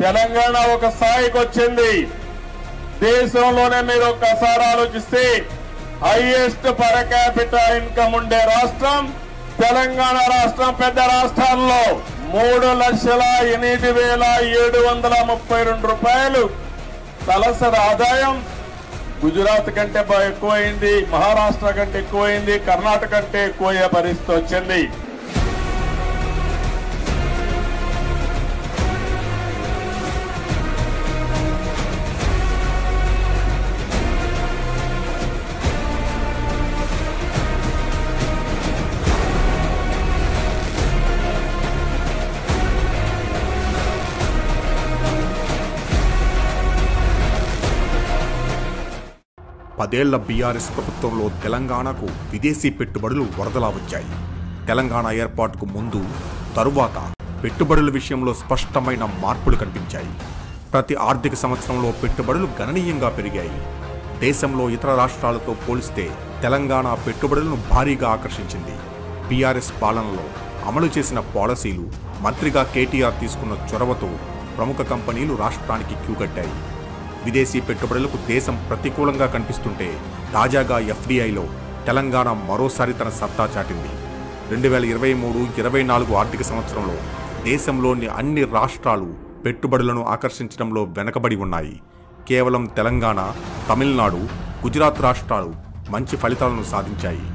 తెలంగాణ ఒక స్థాయికి వచ్చింది. దేశంలోనే మీరు ఒక్కసారి ఆలోచిస్తే హైయెస్ట్ పర్ క్యాపిటల్ ఇన్కమ్ ఉండే రాష్ట్రం తెలంగాణ రాష్ట్రం. పెద్ద రాష్ట్రాల్లో 3,08,732 రూపాయలు తలసరి ఆదాయం. గుజరాత్ కంటే ఎక్కువైంది, మహారాష్ట్ర కంటే ఎక్కువైంది, కర్ణాటక కంటే ఎక్కువయ్యే పరిస్థితి వచ్చింది. పదేళ్ల బీఆర్ఎస్ ప్రభుత్వంలో తెలంగాణకు విదేశీ పెట్టుబడులు వరదలా వచ్చాయి. తెలంగాణ ఏర్పాటుకు ముందు, తరువాత పెట్టుబడుల విషయంలో స్పష్టమైన మార్పులు కనిపించాయి. ప్రతి ఆర్థిక సంవత్సరంలో పెట్టుబడులు గణనీయంగా పెరిగాయి. దేశంలో ఇతర రాష్ట్రాలతో పోలిస్తే తెలంగాణ పెట్టుబడులను భారీగా ఆకర్షించింది. బీఆర్ఎస్ పాలనలో అమలు చేసిన పాలసీలు, మంత్రిగా కేటీఆర్ తీసుకున్న చొరవతో ప్రముఖ కంపెనీలు రాష్ట్రానికి క్యూ కట్టాయి. విదేశీ పెట్టుబడులకు దేశం ప్రతికూలంగా కనిపిస్తుంటే తాజాగా ఎఫ్డీఐలో తెలంగాణ మరోసారి తన సత్తా చాటింది. 2023-24 ఆర్థిక సంవత్సరంలో దేశంలోని అన్ని రాష్ట్రాలు పెట్టుబడులను ఆకర్షించడంలో వెనకబడి ఉన్నాయి. కేవలం తెలంగాణ, తమిళనాడు, గుజరాత్ రాష్ట్రాలు మంచి ఫలితాలను సాధించాయి.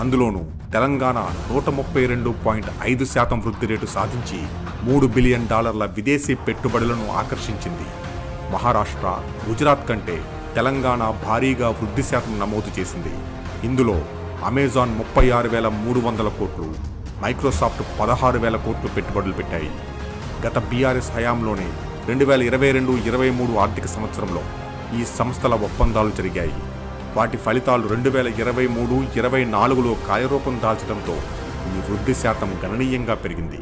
అందులోనూ తెలంగాణ 132.5% వృద్ధి రేటు సాధించి $3 బిలియన్ విదేశీ పెట్టుబడులను ఆకర్షించింది. మహారాష్ట్ర, గుజరాత్ కంటే తెలంగాణ భారీగా వృద్ధి శాతం నమోదు చేసింది. ఇందులో అమెజాన్ 36,300 కోట్లు, మైక్రోసాఫ్ట్ 16,000 కోట్లు పెట్టుబడులు పెట్టాయి. గత బీఆర్ఎస్ హయాంలోనే 2022-23 ఆర్థిక సంవత్సరంలో ఈ సంస్థల ఒప్పందాలు జరిగాయి. వాటి ఫలితాలు 2023-24లో కార్యరూపం దాల్చడంతో ఈ వృద్ధి శాతం గణనీయంగా పెరిగింది.